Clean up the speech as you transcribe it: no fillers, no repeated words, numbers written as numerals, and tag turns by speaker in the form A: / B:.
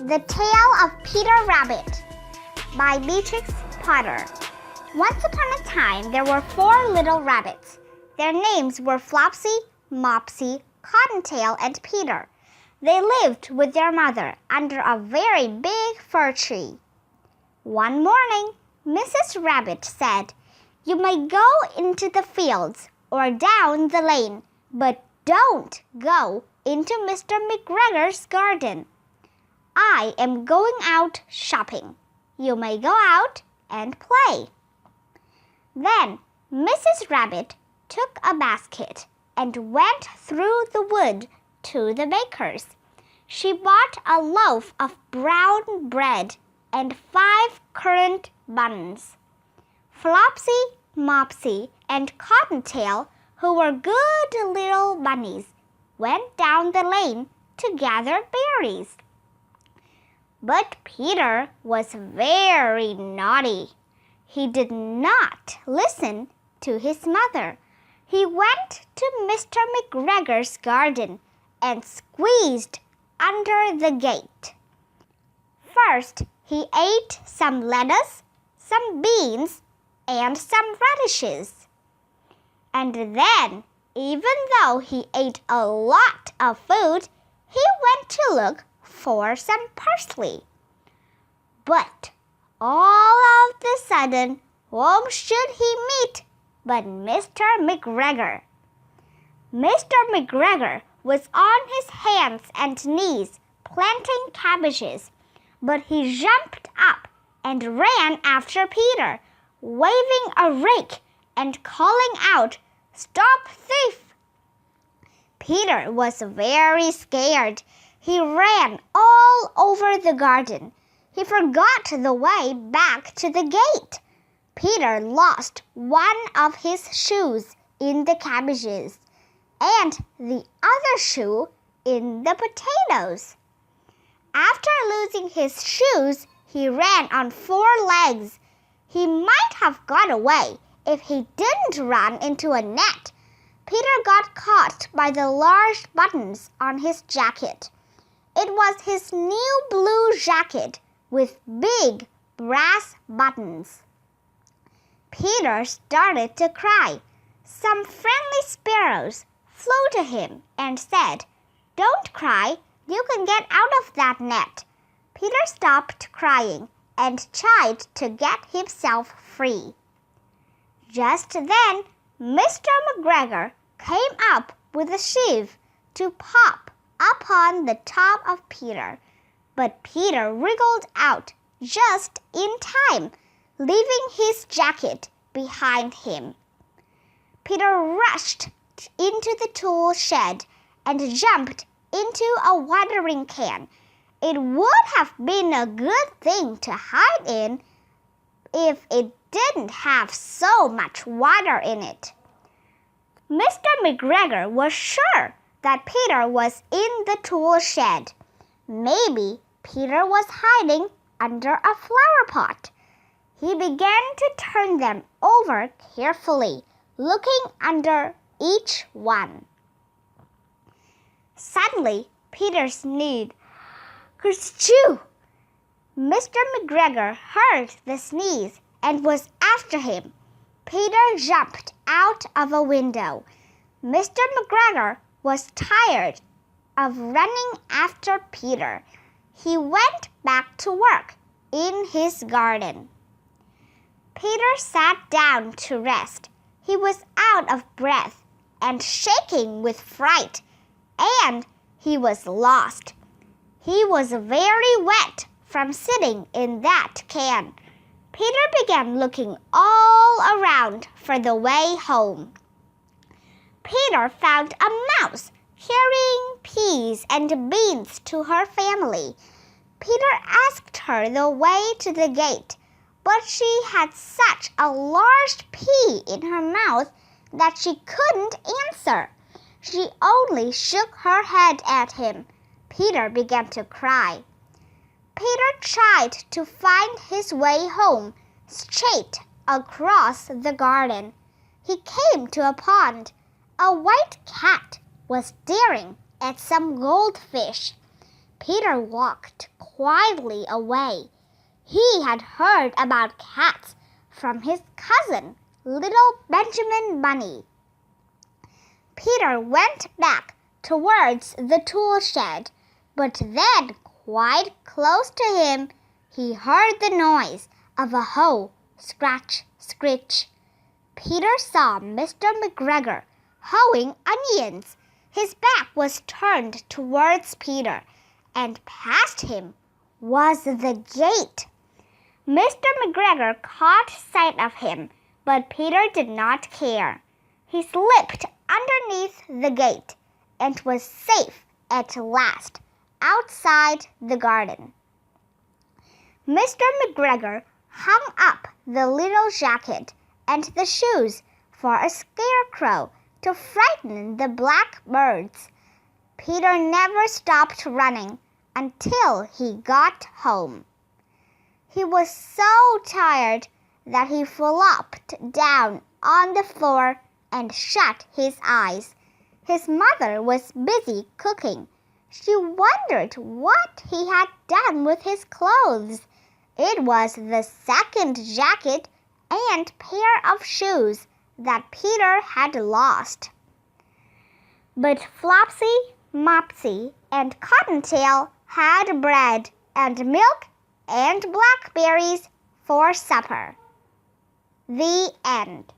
A: The Tale of Peter Rabbit by Beatrix. Once upon a time, there were 4 little rabbits. Their names were Flopsy, Mopsy, Cottontail, and Peter. They lived with their mother under a very big fir tree. One morning, Mrs. Rabbit said, "You may go into the fields or down the lane, but don't go into Mr. McGregor's garden. I am going out shopping. You may go out and play." Then Mrs. Rabbit took a basket and went through the wood to the baker's. She bought a loaf of brown bread and 5 currant buns. Flopsy, Mopsy, and Cottontail, who were good little bunnies, went down the lane to gather berries. But Peter was very naughty. He did not listen to his mother. He went to Mr. McGregor's garden and squeezed under the gate. First, he ate some lettuce, some beans, and some radishes. And then, even though he ate a lot of food, he went to look for some parsley. But all of a sudden, whom should he meet but Mr. McGregor? Mr. McGregor was on his hands and knees planting cabbages, but he jumped up and ran after Peter, waving a rake and calling out, "Stop, thief!" Peter was very scared. He ran all over the garden. He forgot the way back to the gate. Peter lost one of his shoes in the cabbages and the other shoe in the potatoes. After losing his shoes, he ran on 4 legs. He might have got away if he didn't run into a net. Peter got caught by the large buttons on his jacket. It was his new blue jacket with big brass buttons. Peter started to cry. Some friendly sparrows flew to him and said, "Don't cry, you can get out of that net." Peter stopped crying and tried to get himself free. Just then, Mr. McGregor came up with a sieve to pop upon the top of Peter, but Peter wriggled out just in time, leaving his jacket behind him. Peter rushed into the tool shed and jumped into a watering can. It would have been a good thing to hide in if it didn't have so much water in it. Mr. McGregor was sure that Peter was in the tool shed. Maybe Peter was hiding under a flower pot. He began to turn them over carefully, looking under each one. Suddenly, Peter sneezed. "Kerchoo!" Mr. McGregor heard the sneeze and was after him. Peter jumped out of a window. Mr. McGregor was tired of running after Peter. He went back to work in his garden. Peter sat down to rest. He was out of breath and shaking with fright, and he was lost. He was very wet from sitting in that can. Peter began looking all around for the way home. Peter found a mouse carrying peas and beans to her family. Peter asked her the way to the gate, but she had such a large pea in her mouth that she couldn't answer. She only shook her head at him. Peter began to cry. Peter tried to find his way home straight across the garden. He came to a pond. A white cat was staring at some goldfish. Peter walked quietly away. He had heard about cats from his cousin, little Benjamin Bunny. Peter went back towards the tool shed, but then, quite close to him, he heard the noise of a hoe, scratch, scritch. Peter saw Mr. McGregor hoeing onions. His back was turned towards Peter, and past him was the gate. Mr. McGregor caught sight of him, but Peter did not care. He slipped underneath the gate and was safe at last outside the garden. Mr. McGregor hung up the little jacket and the shoes for a scarecrow to frighten the blackbirds. Peter never stopped running until he got home. He was so tired that he flopped down on the floor and shut his eyes. His mother was busy cooking. She wondered what he had done with his clothes. It was the second jacket and pair of shoes that Peter had lost. But Flopsy, Mopsy, and Cottontail had bread and milk and blackberries for supper. The end.